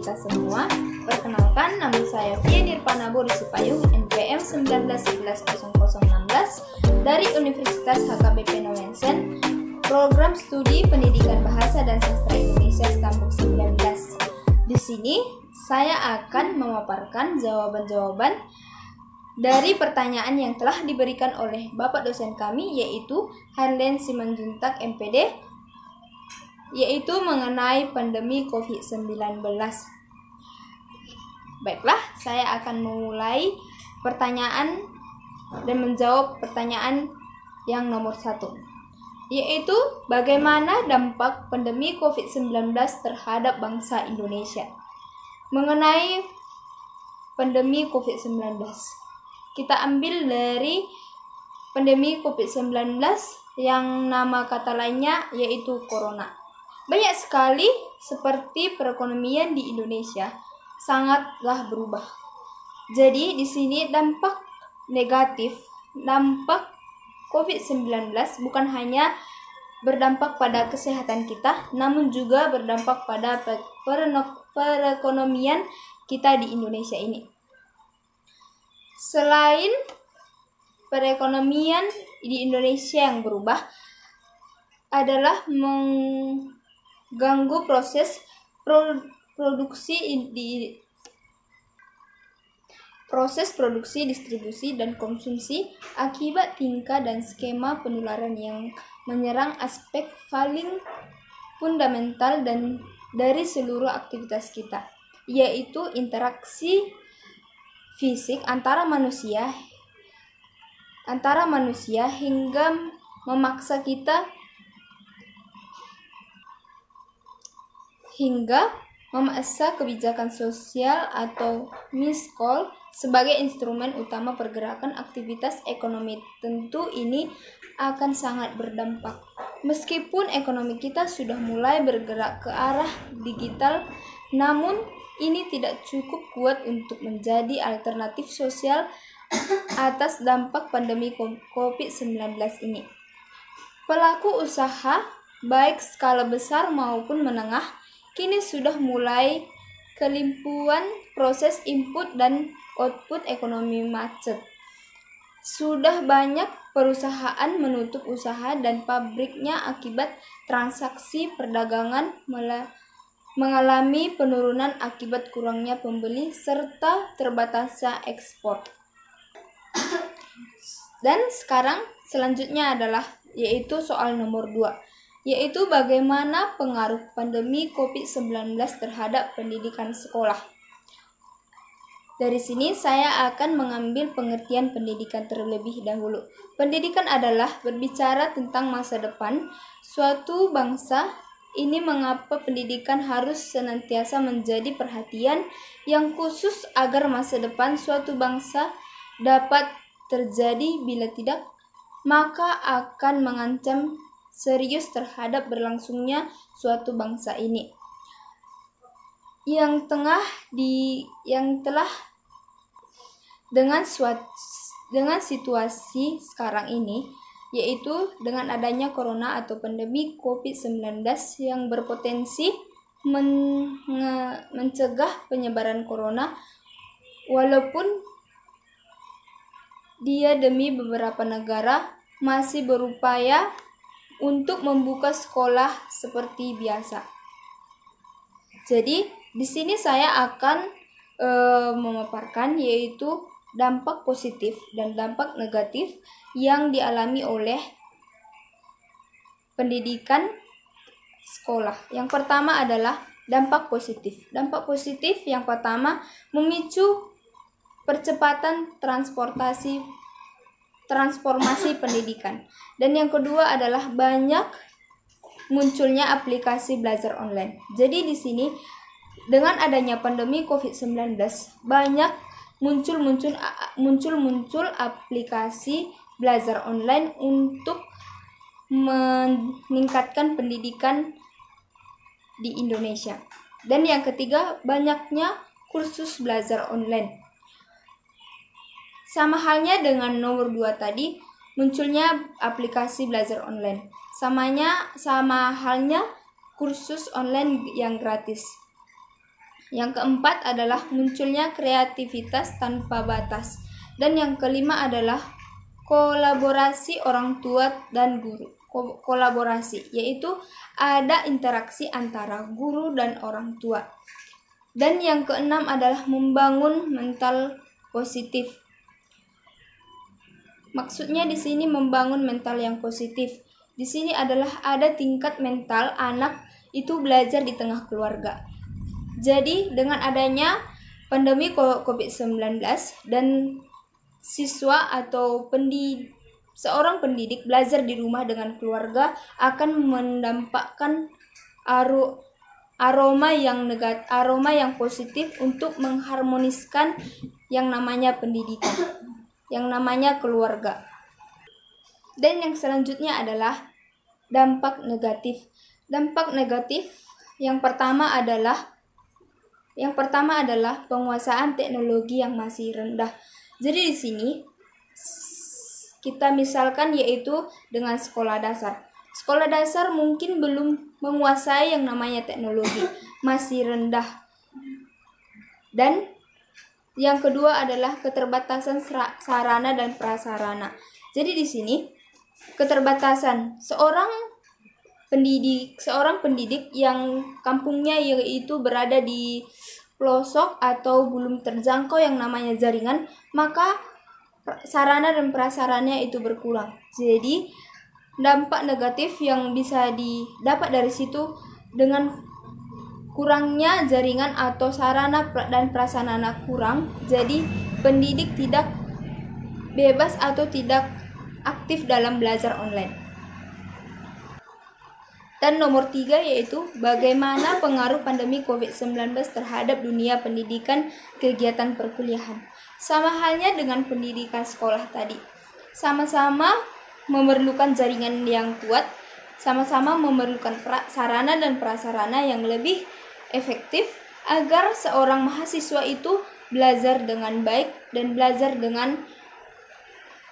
kita semua. Perkenalkan, nama saya Fia Nirpana Boris Sipayung, NPM 19110016 dari Universitas HKBP Nomensen, Program Studi Pendidikan Bahasa dan Sastra Indonesia Stambuk 19. Di sini saya akan memaparkan jawaban-jawaban dari pertanyaan yang telah diberikan oleh Bapak dosen kami, yaitu Harlen Simanjuntak MPD, yaitu mengenai pandemi COVID-19. Baiklah, saya akan memulai pertanyaan dan menjawab pertanyaan yang nomor 1, yaitu bagaimana dampak pandemi COVID-19 terhadap bangsa Indonesia. Mengenai pandemi COVID-19, kita ambil dari pandemi COVID-19 yang nama kata lainnya yaitu Corona. Banyak sekali seperti perekonomian di Indonesia sangatlah berubah. Jadi di sini dampak negatif, dampak COVID-19 bukan hanya berdampak pada kesehatan kita, namun juga berdampak pada perekonomian kita di Indonesia ini. Selain perekonomian di Indonesia yang berubah, adalah mengganggu proses produksi, distribusi, dan konsumsi akibat tingkah dan skema penularan yang menyerang aspek paling fundamental dan dari seluruh aktivitas kita, yaitu interaksi fisik antara manusia hingga memaksa kebijakan sosial atau miskol sebagai instrumen utama pergerakan aktivitas ekonomi. Tentu ini akan sangat berdampak. Meskipun ekonomi kita sudah mulai bergerak ke arah digital, namun ini tidak cukup kuat untuk menjadi alternatif sosial atas dampak pandemi COVID-19 ini. Pelaku usaha, baik skala besar maupun menengah, kini sudah mulai kelimpuan proses input dan output ekonomi macet. Sudah banyak perusahaan menutup usaha dan pabriknya akibat transaksi perdagangan mengalami penurunan akibat kurangnya pembeli serta terbatasnya ekspor. Dan sekarang selanjutnya adalah yaitu soal nomor 2, yaitu bagaimana pengaruh pandemi COVID-19 terhadap pendidikan sekolah. Dari sini saya akan mengambil pengertian pendidikan terlebih dahulu. Pendidikan adalah berbicara tentang masa depan suatu bangsa. Ini mengapa pendidikan harus senantiasa menjadi perhatian yang khusus agar masa depan suatu bangsa dapat terjadi. Bila tidak, maka akan mengancam serius terhadap berlangsungnya suatu bangsa ini. Yang telah dengan situasi sekarang ini, yaitu dengan adanya corona atau pandemi COVID-19 yang berpotensi mencegah penyebaran corona, walaupun dia demi beberapa negara masih berupaya untuk membuka sekolah seperti biasa. Jadi di sini saya akan memaparkan yaitu dampak positif dan dampak negatif yang dialami oleh pendidikan sekolah. Yang pertama adalah dampak positif. Dampak positif yang pertama memicu percepatan transformasi pendidikan. Dan yang kedua adalah banyak munculnya aplikasi belajar online. Jadi di sini dengan adanya pandemi COVID-19 banyak muncul aplikasi belajar online untuk meningkatkan pendidikan di Indonesia. Dan yang ketiga, banyaknya kursus belajar online. Sama halnya dengan nomor 2 tadi, munculnya aplikasi belajar online. Sama halnya kursus online yang gratis. Yang keempat adalah munculnya kreativitas tanpa batas. Dan yang kelima adalah kolaborasi orang tua dan guru. Kolaborasi, yaitu ada interaksi antara guru dan orang tua. Dan yang keenam adalah membangun mental positif. Maksudnya di sini membangun mental yang positif. Di sini adalah ada tingkat mental anak itu belajar di tengah keluarga. Jadi dengan adanya pandemi COVID-19 dan siswa atau seorang pendidik belajar di rumah dengan keluarga akan mendampakkan aroma yang positif untuk mengharmoniskan yang namanya pendidikan, yang namanya keluarga. Dan yang selanjutnya adalah dampak negatif. Dampak negatif yang pertama adalah penguasaan teknologi yang masih rendah. Jadi di sini kita misalkan yaitu dengan sekolah dasar. Sekolah dasar mungkin belum menguasai yang namanya teknologi, masih rendah. Dan yang kedua adalah keterbatasan sarana dan prasarana. Jadi di sini keterbatasan seorang pendidik yang kampungnya yaitu berada di pelosok atau belum terjangkau yang namanya jaringan, maka sarana dan prasarana itu berkurang. Jadi dampak negatif yang bisa didapat dari situ dengan kurangnya jaringan atau sarana dan prasarana kurang, jadi pendidik tidak bebas atau tidak aktif dalam belajar online. Dan nomor 3 yaitu bagaimana pengaruh pandemi COVID-19 terhadap dunia pendidikan kegiatan perkuliahan. Sama halnya dengan pendidikan sekolah tadi. Sama-sama memerlukan jaringan yang kuat, sama-sama memerlukan sarana dan prasarana yang lebih efektif agar seorang mahasiswa itu belajar dengan baik dan belajar dengan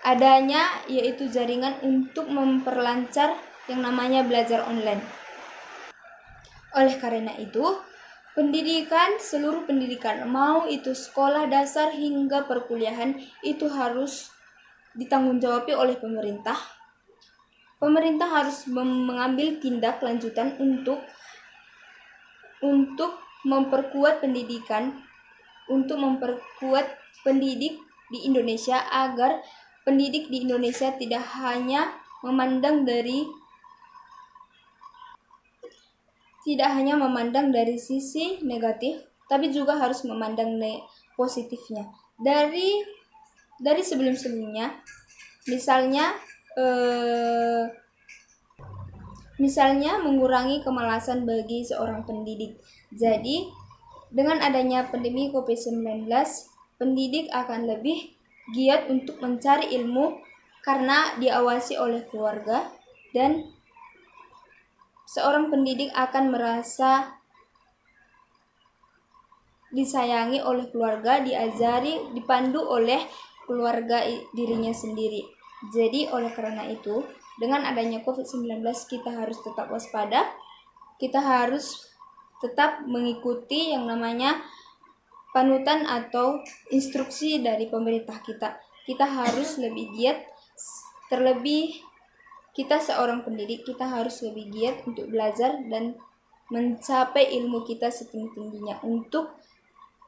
adanya yaitu jaringan untuk memperlancar yang namanya belajar online. Oleh karena itu, seluruh pendidikan, mau itu sekolah dasar hingga perkuliahan, itu harus ditanggungjawab oleh pemerintah. Pemerintah harus mengambil tindak lanjutan untuk memperkuat pendidikan, untuk memperkuat pendidik di Indonesia agar pendidik di Indonesia tidak hanya memandang dari sisi negatif, tapi juga harus memandang positifnya. Dari sebelum-sebelumnya, misalnya mengurangi kemalasan bagi seorang pendidik. Jadi, dengan adanya pandemi COVID-19, pendidik akan lebih giat untuk mencari ilmu karena diawasi oleh keluarga, dan seorang pendidik akan merasa disayangi oleh keluarga, diajari, dipandu oleh keluarga dirinya sendiri. Jadi oleh karena itu, dengan adanya COVID-19 kita harus tetap waspada, kita harus tetap mengikuti yang namanya panutan atau instruksi dari pemerintah kita. Kita harus lebih giat, terlebih kita seorang pendidik, kita harus lebih giat untuk belajar dan mencapai ilmu kita setinggi-tingginya untuk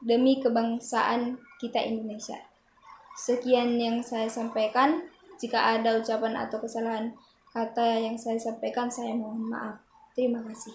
demi kebangsaan kita Indonesia. Sekian yang saya sampaikan. Jika ada ucapan atau kesalahan kata yang saya sampaikan, saya mohon maaf. Terima kasih.